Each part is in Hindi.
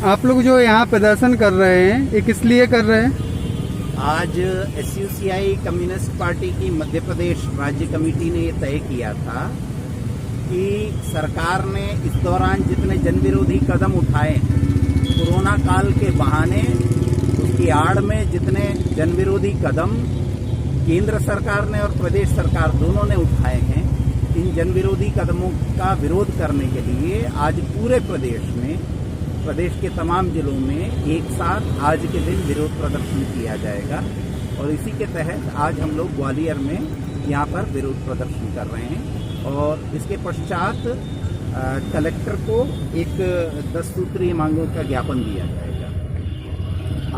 आप लोग जो यहाँ प्रदर्शन कर रहे हैं ये किस लिए कर रहे हैं? आज एसयूसीआई कम्युनिस्ट पार्टी की मध्य प्रदेश राज्य कमेटी ने ये तय किया था कि सरकार ने इस दौरान जितने जन विरोधी कदम उठाए, कोरोना काल के बहाने उसकी आड़ में जितने जन विरोधी कदम केंद्र सरकार ने और प्रदेश सरकार दोनों ने उठाए हैं, इन जन विरोधी कदमों का विरोध करने के लिए आज पूरे प्रदेश के तमाम जिलों में एक साथ आज के दिन विरोध प्रदर्शन किया जाएगा। और इसी के तहत आज हम लोग ग्वालियर में यहाँ पर विरोध प्रदर्शन कर रहे हैं और इसके पश्चात कलेक्टर को एक 10 सूत्रीय मांगों का ज्ञापन दिया जाएगा।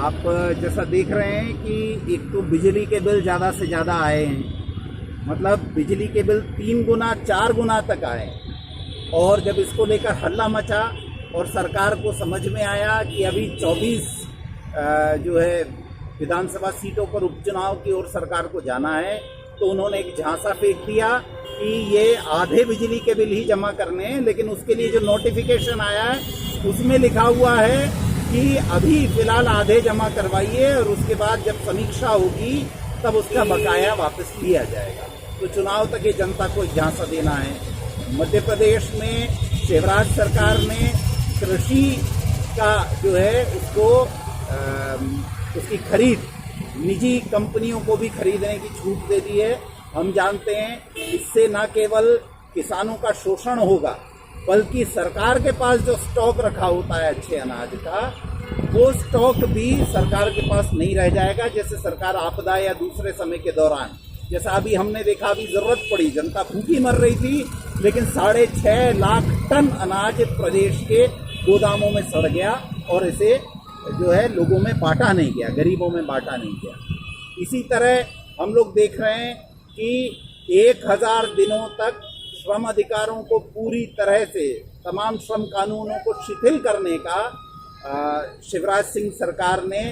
आप जैसा देख रहे हैं कि एक तो बिजली के बिल ज़्यादा से ज़्यादा आए हैं, मतलब बिजली के बिल 3 गुना 4 गुना तक आए और जब इसको लेकर हल्ला मचा और सरकार को समझ में आया कि अभी 24 जो है विधानसभा सीटों पर उपचुनाव की ओर सरकार को जाना है, तो उन्होंने एक झांसा फेंक दिया कि ये आधे बिजली के बिल ही जमा करने हैं, लेकिन उसके लिए जो नोटिफिकेशन आया है उसमें लिखा हुआ है कि अभी फिलहाल आधे जमा करवाइए और उसके बाद जब समीक्षा होगी तब उसका बकाया वापस लिया जाएगा। तो चुनाव तक ये जनता को झांसा देना है। मध्य प्रदेश में शिवराज सरकार ने कृषि का जो है उसको उसकी खरीद निजी कंपनियों को भी खरीदने की छूट दे दी है। हम जानते हैं इससे न केवल किसानों का शोषण होगा, बल्कि सरकार के पास जो स्टॉक रखा होता है अच्छे अनाज का, वो स्टॉक भी सरकार के पास नहीं रह जाएगा। जैसे सरकार आपदा या दूसरे समय के दौरान, जैसा अभी हमने देखा, अभी जरूरत पड़ी, जनता भूखी मर रही थी, लेकिन 6.5 लाख टन अनाज प्रदेश के गोदामों में सड़ गया और इसे जो है लोगों में बांटा नहीं गया, गरीबों में बांटा नहीं गया। इसी तरह हम लोग देख रहे हैं कि 1000 दिनों तक श्रम अधिकारों को पूरी तरह से, तमाम श्रम कानूनों को शिथिल करने का शिवराज सिंह सरकार ने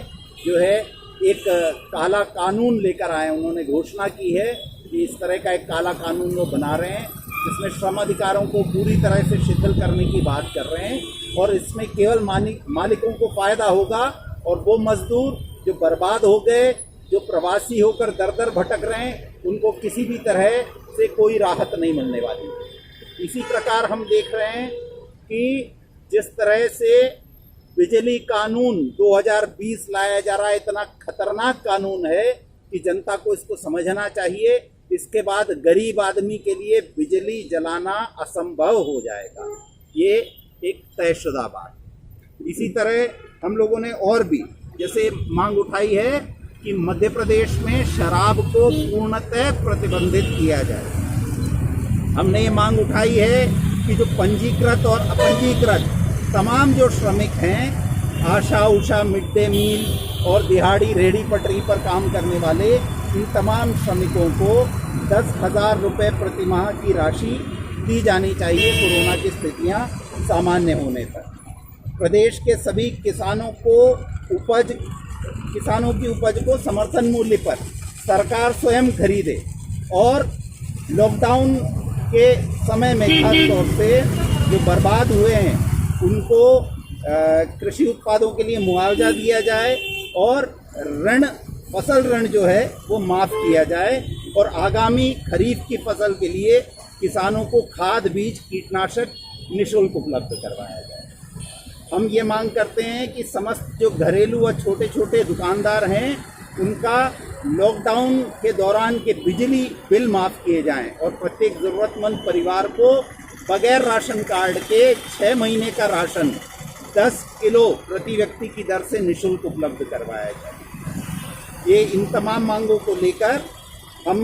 जो है एक काला कानून लेकर आए। उन्होंने घोषणा की है कि इस तरह का एक काला कानून वो बना रहे हैं जिसमें श्रम अधिकारों को पूरी तरह से शिथिल करने की बात कर रहे हैं और इसमें केवल मालिकों को फायदा होगा और वो मजदूर जो बर्बाद हो गए, जो प्रवासी होकर दर दर भटक रहे हैं, उनको किसी भी तरह से कोई राहत नहीं मिलने वाली। इसी प्रकार हम देख रहे हैं कि जिस तरह से बिजली कानून 2020 लाया जा रहा है, इतना खतरनाक कानून है कि जनता को इसको समझना चाहिए। इसके बाद गरीब आदमी के लिए बिजली जलाना असंभव हो जाएगा, ये एक तयशुदा बात। इसी तरह हम लोगों ने और भी जैसे मांग उठाई है कि मध्य प्रदेश में शराब को पूर्णतः प्रतिबंधित किया जाए। हमने ये मांग उठाई है कि जो पंजीकृत और अपंजीकृत तमाम जो श्रमिक हैं, आशा उषा, मिड डे मील और दिहाड़ी रेहड़ी पटरी पर काम करने वाले, इन तमाम श्रमिकों को 10,000 रुपये प्रति माह की राशि दी जानी चाहिए कोरोना की स्थितियां सामान्य होने तक। प्रदेश के सभी किसानों की उपज को समर्थन मूल्य पर सरकार स्वयं खरीदे और लॉकडाउन के समय में खास तौर से जो बर्बाद हुए हैं उनको कृषि उत्पादों के लिए मुआवजा दिया जाए और फसल ऋण जो है वो माफ़ किया जाए और आगामी खरीफ की फसल के लिए किसानों को खाद, बीज, कीटनाशक निःशुल्क उपलब्ध करवाया जाए। हम ये मांग करते हैं कि समस्त जो घरेलू व छोटे छोटे दुकानदार हैं उनका लॉकडाउन के दौरान के बिजली बिल माफ़ किए जाएं और प्रत्येक ज़रूरतमंद परिवार को बगैर राशन कार्ड के 6 महीने का राशन 10 किलो प्रति व्यक्ति की दर से निःशुल्क उपलब्ध करवाया जाए। ये इन तमाम मांगों को लेकर हम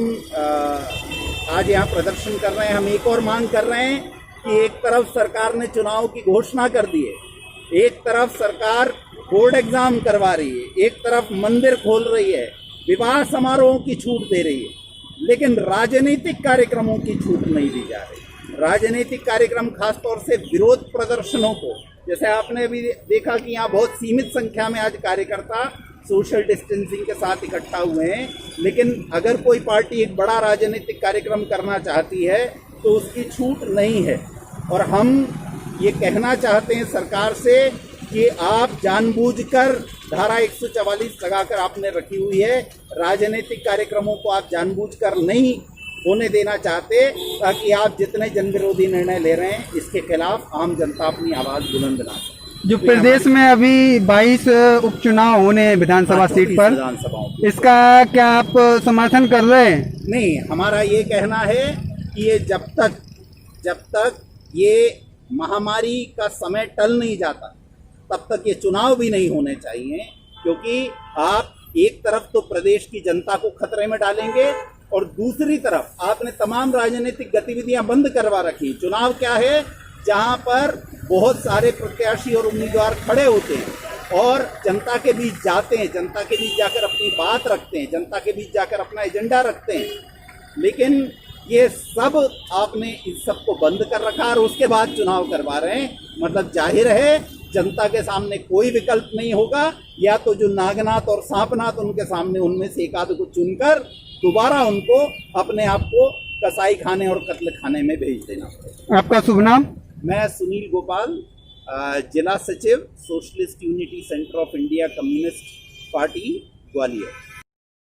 आज यहाँ प्रदर्शन कर रहे हैं। हम एक और मांग कर रहे हैं कि एक तरफ सरकार ने चुनाव की घोषणा कर दी है, एक तरफ सरकार बोर्ड एग्जाम करवा रही है, एक तरफ मंदिर खोल रही है, विवाह समारोहों की छूट दे रही है, लेकिन राजनीतिक कार्यक्रमों की छूट नहीं दी जा रही। राजनीतिक कार्यक्रम खासतौर से विरोध प्रदर्शनों को, जैसे आपने भी देखा कि यहाँ बहुत सीमित संख्या में आज कार्यकर्ता सोशल डिस्टेंसिंग के साथ इकट्ठा हुए हैं, लेकिन अगर कोई पार्टी एक बड़ा राजनीतिक कार्यक्रम करना चाहती है तो उसकी छूट नहीं है। और हम ये कहना चाहते हैं सरकार से कि आप जानबूझकर धारा 144 लगाकर आपने रखी हुई है। राजनीतिक कार्यक्रमों को आप जानबूझकर नहीं होने देना चाहते, ताकि आप जितने जन विरोधी निर्णय ले रहे हैं इसके खिलाफ आम जनता अपनी आवाज बुलंद ना करे। जो प्रदेश में अभी 22 उपचुनाव होने हैं विधानसभा सीट पर, विधानसभाओं की। इसका क्या आप समर्थन कर रहे हैं? नहीं, हमारा ये कहना है कि ये जब तक ये महामारी का समय टल नहीं जाता तब तक ये चुनाव भी नहीं होने चाहिए, क्योंकि आप एक तरफ तो प्रदेश की जनता को खतरे में डालेंगे और दूसरी तरफ आपने तमाम राजनीतिक गतिविधियां बंद करवा रखी। चुनाव क्या है, जहां पर बहुत सारे प्रत्याशी और उम्मीदवार खड़े होते हैं और जनता के बीच जाते हैं, जनता के बीच जाकर अपनी बात रखते हैं, जनता के बीच जाकर अपना एजेंडा रखते हैं, लेकिन ये सब आपने इस सब को बंद कर रखा और उसके बाद चुनाव करवा रहे हैं। मतलब जाहिर है जनता के सामने कोई विकल्प नहीं होगा, या तो जो नागनाथ और सांपनाथ उनके सामने उनमें से एक आध को चुनकर दोबारा उनको अपने आप को कसाई खाने और कत्ल खाने में भेज देना पड़ेगा। आपका शुभ नाम? मैं सुनील गोपाल, जिला सचिव socialist unity centre of India communist party Gwalior.